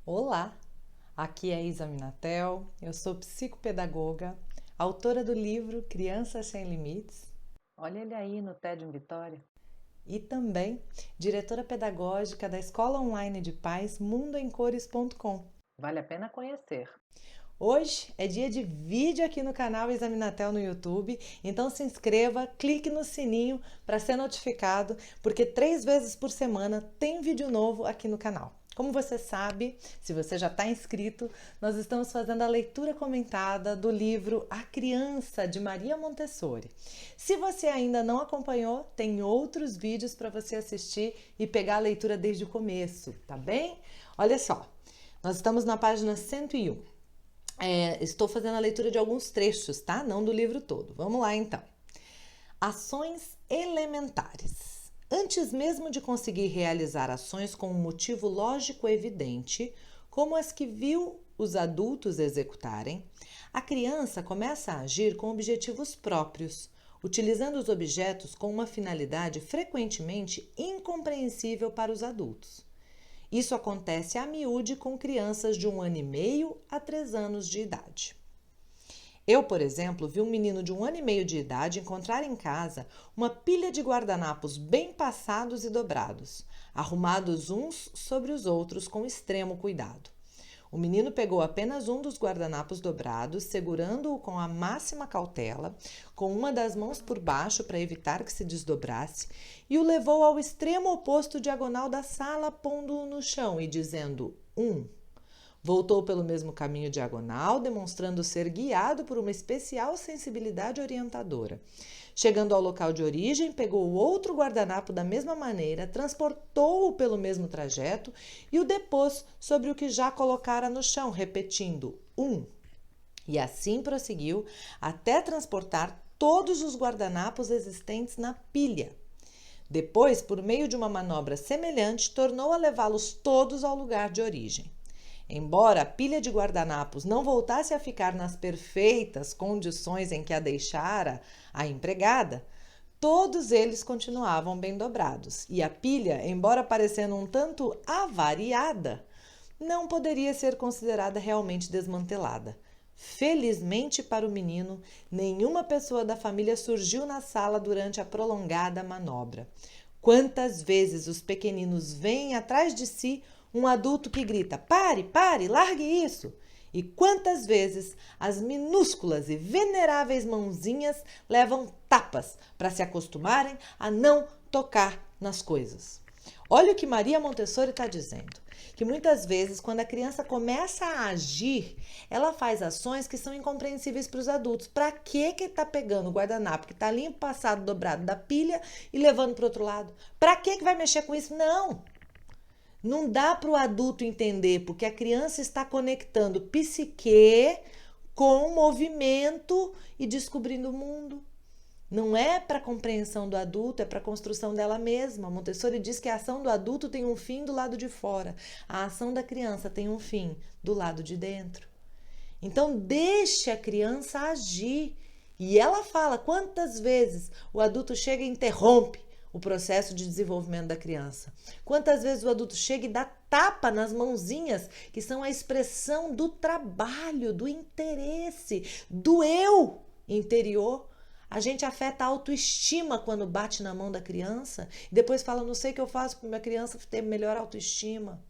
Olá, aqui é Isa Minatel, eu sou psicopedagoga, autora do livro Crianças Sem Limites. Olha ele aí no TED em Vitória. E também diretora pedagógica da Escola Online de Paz mundoemcores.com. Vale a pena conhecer. Hoje é dia de vídeo aqui no canal Isa Minatel no YouTube, então se inscreva, clique no sininho para ser notificado, porque 3 vezes por semana tem vídeo novo aqui no canal. Como você sabe, se você já está inscrito, nós estamos fazendo a leitura comentada do livro A Criança, de Maria Montessori. Se você ainda não acompanhou, tem outros vídeos para você assistir e pegar a leitura desde o começo, tá bem? Olha só, nós estamos na página 101. Estou fazendo a leitura de alguns trechos, tá? Não do livro todo. Vamos lá, então. Ações elementares. Antes mesmo de conseguir realizar ações com um motivo lógico evidente, como as que viu os adultos executarem, a criança começa a agir com objetivos próprios, utilizando os objetos com uma finalidade frequentemente incompreensível para os adultos. Isso acontece a miúde com crianças de 1 ano e meio a 3 anos de idade. Eu, por exemplo, vi um menino de 1 ano e meio de idade encontrar em casa uma pilha de guardanapos bem passados e dobrados, arrumados uns sobre os outros com extremo cuidado. O menino pegou apenas um dos guardanapos dobrados, segurando-o com a máxima cautela, com uma das mãos por baixo para evitar que se desdobrasse, e o levou ao extremo oposto diagonal da sala, pondo-o no chão e dizendo: Voltou pelo mesmo caminho diagonal, demonstrando ser guiado por uma especial sensibilidade orientadora. Chegando ao local de origem, pegou o outro guardanapo da mesma maneira, transportou-o pelo mesmo trajeto e o depôs sobre o que já colocara no chão, repetindo: E assim prosseguiu até transportar todos os guardanapos existentes na pilha. Depois, por meio de uma manobra semelhante, tornou a levá-los todos ao lugar de origem. Embora a pilha de guardanapos não voltasse a ficar nas perfeitas condições em que a deixara a empregada, todos eles continuavam bem dobrados, e a pilha, embora parecendo um tanto avariada, não poderia ser considerada realmente desmantelada. Felizmente para o menino, nenhuma pessoa da família surgiu na sala durante a prolongada manobra. Quantas vezes os pequeninos veem atrás de si um adulto que grita: pare, pare, largue isso! E quantas vezes as minúsculas e veneráveis mãozinhas levam tapas para se acostumarem a não tocar nas coisas. Olha o que Maria Montessori está dizendo, que muitas vezes quando a criança começa a agir, ela faz ações que são incompreensíveis para os adultos. Para que está pegando o guardanapo que está limpo, passado, dobrado da pilha e levando para o outro lado? Para que vai mexer com isso? Não dá para o adulto entender, porque a criança está conectando psique com movimento e descobrindo o mundo. Não é para a compreensão do adulto, é para a construção dela mesma. Montessori diz que a ação do adulto tem um fim do lado de fora, a ação da criança tem um fim do lado de dentro. Então, deixe a criança agir. E ela fala quantas vezes o adulto chega e interrompe o processo de desenvolvimento da criança. Quantas vezes o adulto chega e dá tapa nas mãozinhas, que são a expressão do trabalho, do interesse, do eu interior. A gente afeta a autoestima quando bate na mão da criança e depois fala: não sei o que eu faço para minha criança ter melhor autoestima.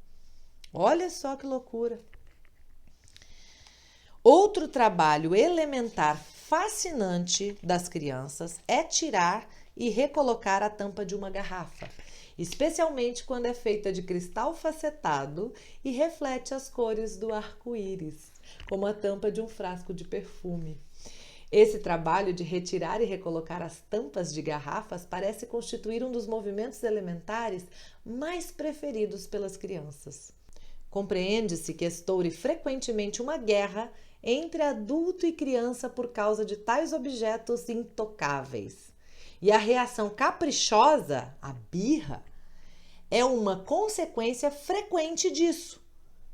Olha só que loucura. Outro trabalho elementar fascinante das crianças é tirar e recolocar a tampa de uma garrafa, especialmente quando é feita de cristal facetado e reflete as cores do arco-íris, como a tampa de um frasco de perfume. Esse trabalho de retirar e recolocar as tampas de garrafas parece constituir um dos movimentos elementares mais preferidos pelas crianças. Compreende-se que estoure frequentemente uma guerra entre adulto e criança por causa de tais objetos intocáveis. E a reação caprichosa, a birra, é uma consequência frequente disso.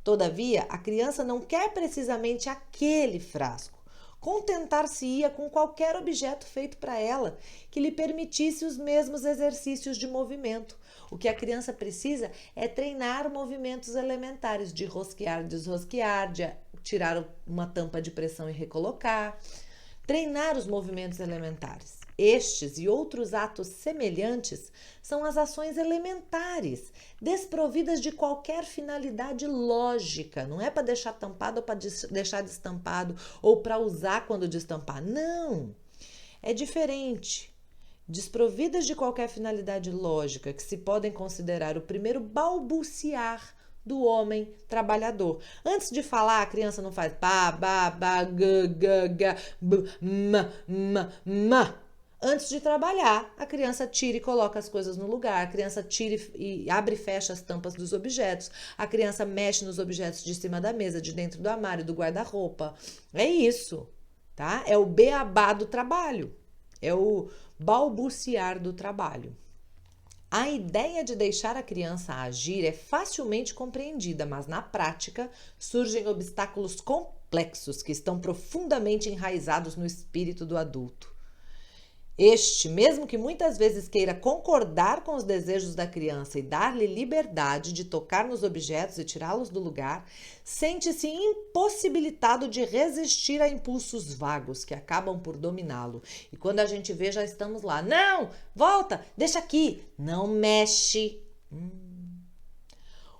Todavia, a criança não quer precisamente aquele frasco. Contentar-se-ia com qualquer objeto feito para ela que lhe permitisse os mesmos exercícios de movimento, O que a criança precisa é treinar movimentos elementares de rosquear, desrosquear, de tirar uma tampa de pressão e recolocar. Treinar os movimentos elementares. Estes e outros atos semelhantes são as ações elementares, desprovidas de qualquer finalidade lógica. Não é para deixar tampado ou para deixar destampado ou para usar quando destampar. Não! É diferente. Desprovidas de qualquer finalidade lógica, que se podem considerar o primeiro balbuciar do homem trabalhador. Antes de falar, a criança não faz ba, ba, ba, g, g, g, b, ma. Antes de trabalhar, a criança tira e coloca as coisas no lugar, a criança tira e abre e fecha as tampas dos objetos, a criança mexe nos objetos de cima da mesa, de dentro do armário, do guarda-roupa. É isso, tá? É o beabá do trabalho, é o balbuciar do trabalho. A ideia de deixar a criança agir é facilmente compreendida, mas na prática surgem obstáculos complexos que estão profundamente enraizados no espírito do adulto. Este, mesmo que muitas vezes queira concordar com os desejos da criança e dar-lhe liberdade de tocar nos objetos e tirá-los do lugar, sente-se impossibilitado de resistir a impulsos vagos que acabam por dominá-lo. E quando a gente vê, já estamos lá. Não! Volta! Deixa aqui! Não mexe!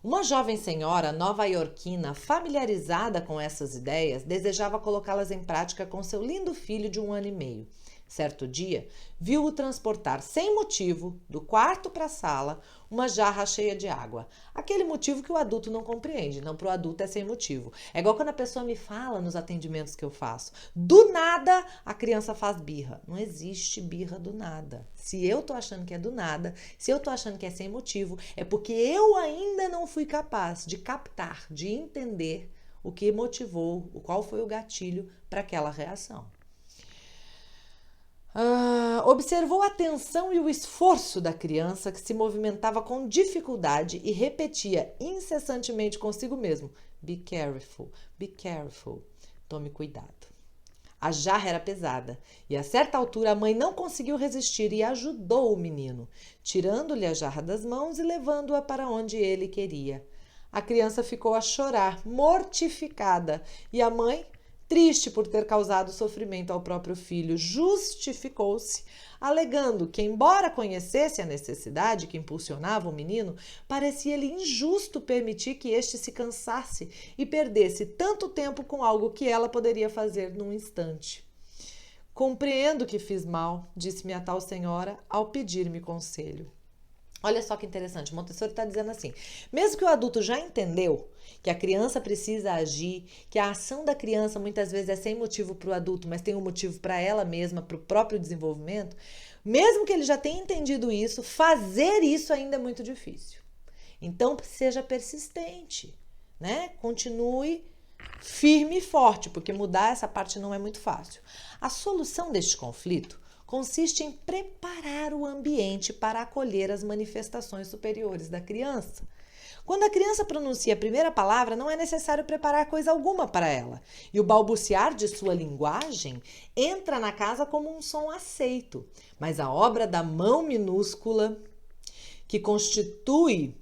Uma jovem senhora nova-iorquina, familiarizada com essas ideias, desejava colocá-las em prática com seu lindo filho de 1 ano e meio. Certo dia, viu-o transportar sem motivo, do quarto para a sala, uma jarra cheia de água. Aquele motivo que o adulto não compreende, não, para o adulto é sem motivo. É igual quando a pessoa me fala nos atendimentos que eu faço. Do nada, a criança faz birra. Não existe birra do nada. Se eu tô achando que é do nada, se eu tô achando que é sem motivo, é porque eu ainda não fui capaz de captar, de entender o que motivou, qual foi o gatilho para aquela reação. Observou a tensão e o esforço da criança que se movimentava com dificuldade e repetia incessantemente consigo mesmo: Be careful, be careful. Tome cuidado. A jarra era pesada e a certa altura a mãe não conseguiu resistir e ajudou o menino, tirando-lhe a jarra das mãos e levando-a para onde ele queria. A criança ficou a chorar, mortificada, e a mãe, triste por ter causado sofrimento ao próprio filho, justificou-se, alegando que, embora conhecesse a necessidade que impulsionava o menino, parecia-lhe injusto permitir que este se cansasse e perdesse tanto tempo com algo que ela poderia fazer num instante. Compreendo que fiz mal, disse-me a tal senhora ao pedir-me conselho. Olha só que interessante, Montessori está dizendo assim, mesmo que o adulto já entendeu que a criança precisa agir, que a ação da criança muitas vezes é sem motivo para o adulto, mas tem um motivo para ela mesma, para o próprio desenvolvimento, mesmo que ele já tenha entendido isso, fazer isso ainda é muito difícil. Então, seja persistente, né? Continue firme e forte, porque mudar essa parte não é muito fácil. A solução deste conflito consiste em preparar o ambiente para acolher as manifestações superiores da criança. Quando a criança pronuncia a primeira palavra, não é necessário preparar coisa alguma para ela. E o balbuciar de sua linguagem entra na casa como um som aceito. Mas a obra da mão minúscula, que constitui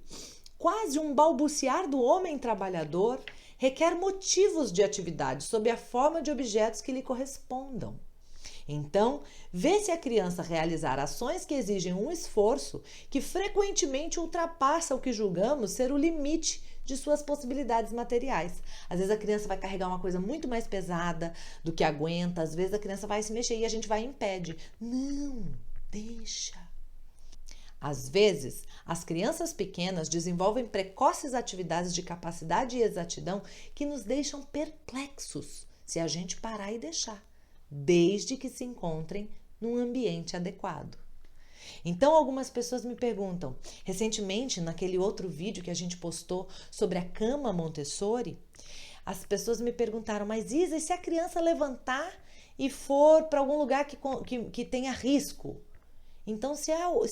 quase um balbuciar do homem trabalhador, requer motivos de atividade sob a forma de objetos que lhe correspondam. Então, vê-se a criança realizar ações que exigem um esforço que frequentemente ultrapassa o que julgamos ser o limite de suas possibilidades materiais. Às vezes a criança vai carregar uma coisa muito mais pesada do que aguenta, às vezes a criança vai se mexer e a gente vai e impede. Não, deixa. Às vezes, as crianças pequenas desenvolvem precoces atividades de capacidade e exatidão que nos deixam perplexos se a gente parar e deixar, desde que se encontrem num ambiente adequado. Então, algumas pessoas me perguntam, recentemente, naquele outro vídeo que a gente postou sobre a cama Montessori, as pessoas me perguntaram, mas Isa, e se a criança levantar e for para algum lugar que tenha risco? Então, se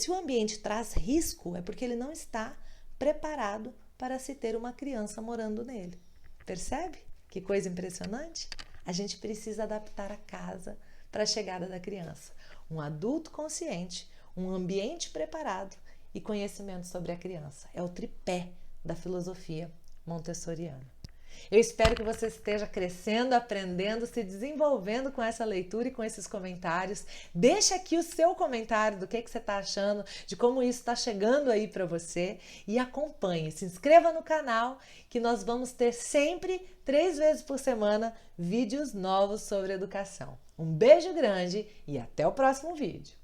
o ambiente traz risco, é porque ele não está preparado para se ter uma criança morando nele. Percebe? Que coisa impressionante? A gente precisa adaptar a casa para a chegada da criança. Um adulto consciente, um ambiente preparado e conhecimento sobre a criança. É o tripé da filosofia montessoriana. Eu espero que você esteja crescendo, aprendendo, se desenvolvendo com essa leitura e com esses comentários. Deixa aqui o seu comentário do que você está achando, de como isso está chegando aí para você. E acompanhe, se inscreva no canal, que nós vamos ter sempre, 3 vezes por semana, vídeos novos sobre educação. Um beijo grande e até o próximo vídeo.